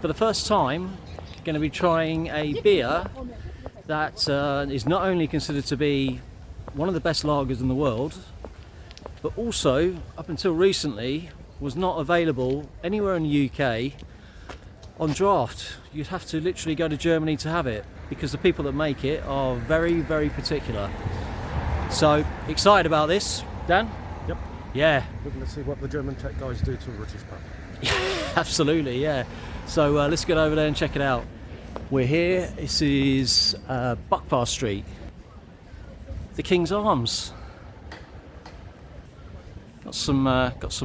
For the first time, going to be trying a beer that is not only considered to be one of the best lagers in the world, but also, up until recently, was not available anywhere in the UK on draught. You'd have to literally go to Germany to have it, because the people that make it are very, very particular. So, excited about this. Dan? Yep. Yeah. We're going to see what the German tech guys do to a British pub. Absolutely, yeah. So let's get over there and check it out. We're here. This is Buckfast Street, the King's Arms. Got some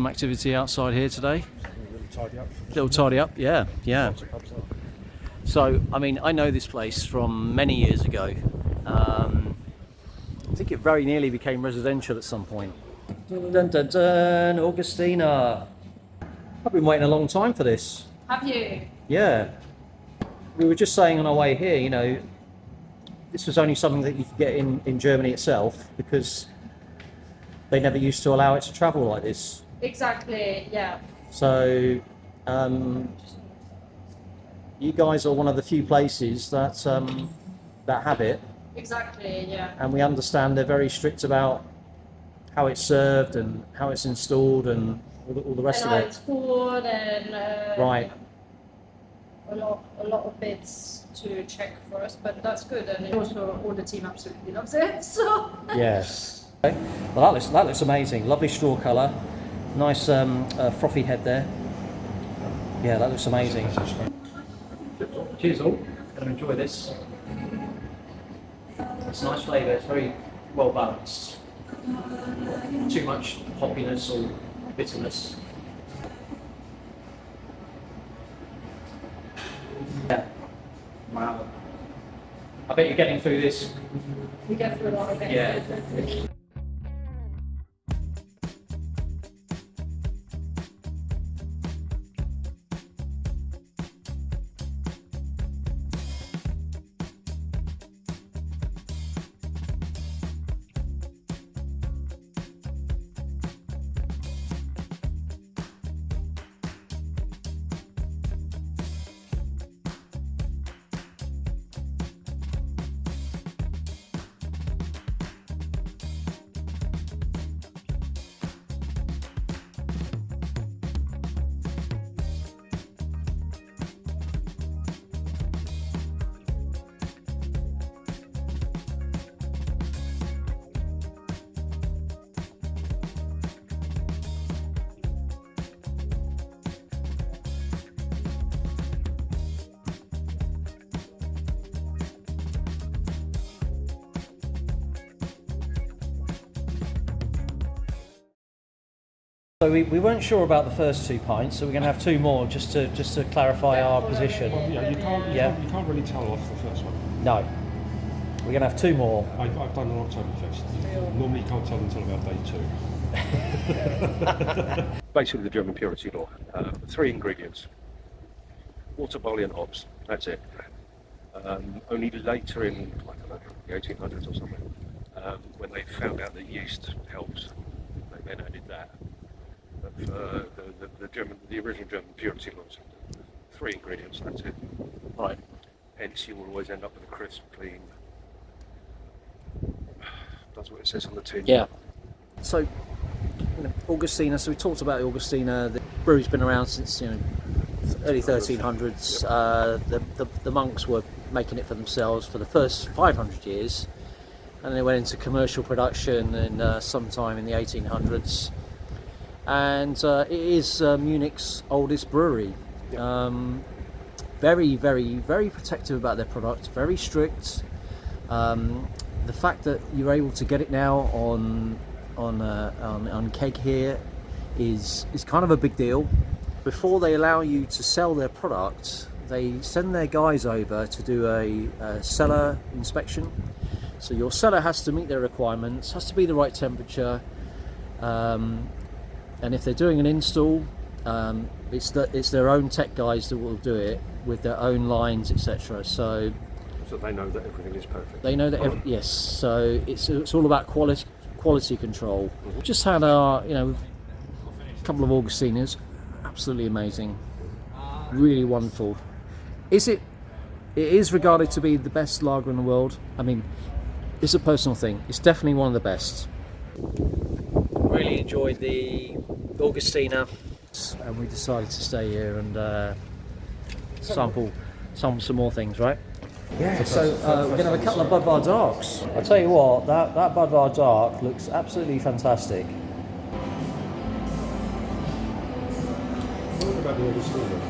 activity outside here today. Little tidy up, yeah. So, I mean, I know this place from many years ago. I think it very nearly became residential at some point. Dun dun dun, Augustiner. I've been waiting a long time for this. Have you? Yeah. We were just saying on our way here, you know, this was only something that you could get in Germany itself, because they never used to allow it to travel like this. Exactly, yeah. So, you guys are one of the few places that have it. Exactly, yeah. And we understand they're very strict about how it's served and how it's installed and all the rest and of how it. it's poured and Right. a lot of bits to check for us, but that's good. And also all the team absolutely loves it. So Yes. Okay. Well, that looks amazing. Lovely straw colour. Nice frothy head there. Yeah, that looks amazing. Cheers all. Gonna enjoy this. It's a nice flavour. It's very well balanced. Too much hoppiness or bitterness. Yeah. Wow. I bet you're getting through this. we get through a lot of it. Yeah. So we weren't sure about the first 2 pints, so we're going to have 2 more just to clarify our position. Well, yeah, you can't really tell off the first one. No, we're going to have 2 more. I've done an Oktoberfest. Normally you can't tell until about day 2. Basically the German purity law. 3 ingredients. Water, barley and hops. That's it. Only later in, I don't know, the 1800s or something, when they found out that yeast helped, they then added that. The original German purity laws, 3 ingredients, that's it. Right. Hence you will always end up with a crisp, clean, that's what it says on the tin. Yeah. So, you know, Augustiner, so we talked about the Augustiner. The brewery's been around since, you know, early 1300s. The monks were making it for themselves for the first 500 years, and they went into commercial production in sometime in the 1800s. And it is Munich's oldest brewery. Very, very, very protective about their product, very strict. The fact that you're able to get it now on keg here is kind of a big deal. Before they allow you to sell their product, they send their guys over to do a cellar inspection. So your cellar has to meet their requirements, has to be the right temperature. And if they're doing an install, it's their own tech guys that will do it with their own lines, etc. So they know that everything is perfect. They know that yes. So it's all about quality control. Mm-hmm. Just had our a couple of Augustiners, absolutely amazing. really wonderful. It is regarded to be the best lager in the world. I mean, it's a personal thing. It's definitely one of the best. Really enjoyed the Augustiner, and we decided to stay here and sample some more things, right? Yeah. So we're going to have a couple of Budvar Darks. I'll tell you what, that Budvar Dark looks absolutely fantastic. What about the Augustiner?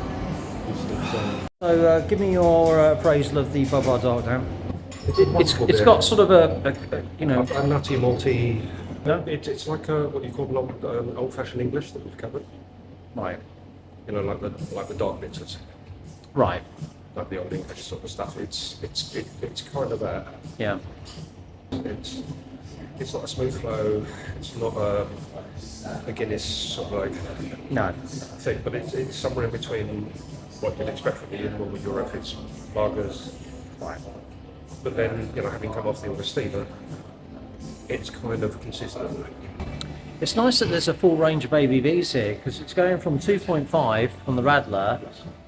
So give me your appraisal of the Budvar Dark, Dan. It's got sort of a you know, a nutty malty. No? It's like what you call old-fashioned English that we've covered. Right. You know, like the dark bitters, Right. like the old English sort of stuff. It's kind of a. Yeah. It's not a smooth flow. It's not a Guinness sort of like No. thing, but it's somewhere in between what you'd expect from the normal Eurofits lagers. Right. But then, you know, having come off the Augustiner, it's kind of consistent. It's nice that there's a full range of ABVs here, because it's going from 2.5 from the Radler,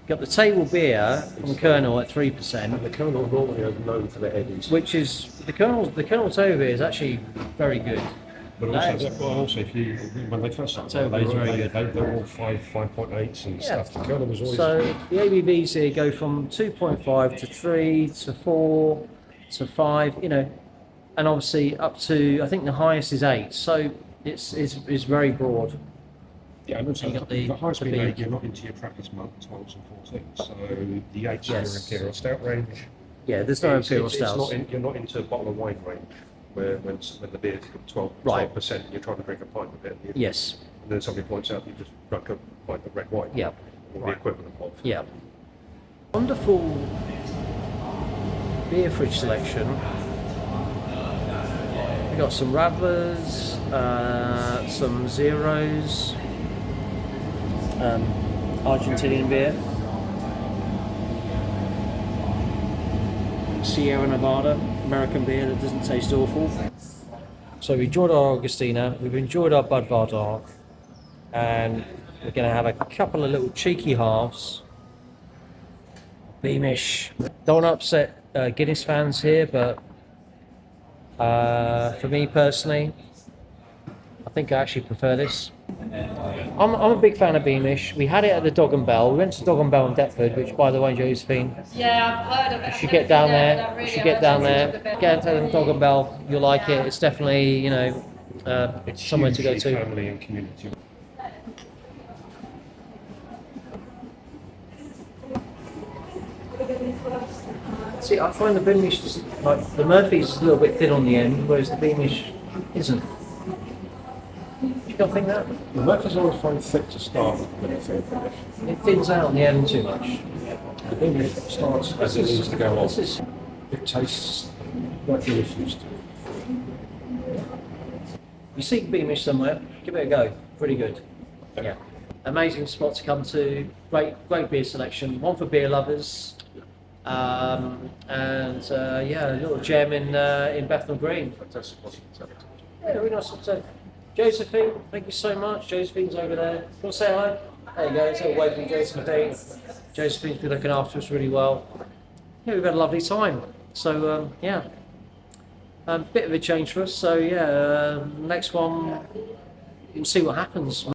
got the table beer from the Colonel at 3%, The Colonel normally are known for their headies. which is the Colonel table beer is actually very good. But also, if you when they first started, So it's very good. they were all 5.8s and Yeah. stuff. The Colonel was always So the ABVs here go from 2.5 to 3 to 4 to 5, you know, and obviously up to, I think the highest is 8. So it's very broad. yeah. And also you got the high the speed big- 8, you're not into your Trappist monk 12s and 14s. So the 8s Yes. are your Imperial Stout range. Yeah, there's no Imperial Stouts. You're not into bottle of wine range, where when the beer's 12%, Right. you're trying to drink a pint of it. Yes. And then somebody points out you just drank a pint of red wine. Yeah. Or Right. the equivalent of. Yeah. Wonderful beer fridge selection. We got some Radlers, some Zeros, Argentinian beer, Sierra Nevada, American beer that doesn't taste awful. So we enjoyed our Augustiner, we've enjoyed our Budvar Dark, and we're going to have a couple of little cheeky halves. Beamish. Don't want to upset Guinness fans here, but for me personally, I think I actually prefer this. I'm a big fan of Beamish. We had it at the Dog and Bell. We went to Dog and Bell in Deptford, which, by the way, Josephine, Yeah, I've heard of it. you should get down there. You should get down there. Get to the Dog and Bell. You'll like it. It's definitely, you know, It's somewhere to go hugely to. family and community. See, I find the Beamish, like the Murphy's, is a little bit thin on the end, whereas the Beamish isn't. You don't think that? The Murphy's always find thick to start with, but it's finish. It thins out on the end too much. The English starts as it needs to go on. This is, It tastes like you're used to. you see Beamish somewhere, give it a go. Pretty good. Yeah. Amazing spot to come to. Great beer selection. One for beer lovers. And yeah, a little gem in Bethnal Green. Fantastic hospitality. Yeah, really nice hospitality. Josephine, thank you so much. Josephine's over there. You want to say hello? There you go. It's all away from Josephine. Josephine's been looking after us really well. Yeah, we've had a lovely time. So yeah, bit of a change for us. So yeah, next one, we'll see what happens.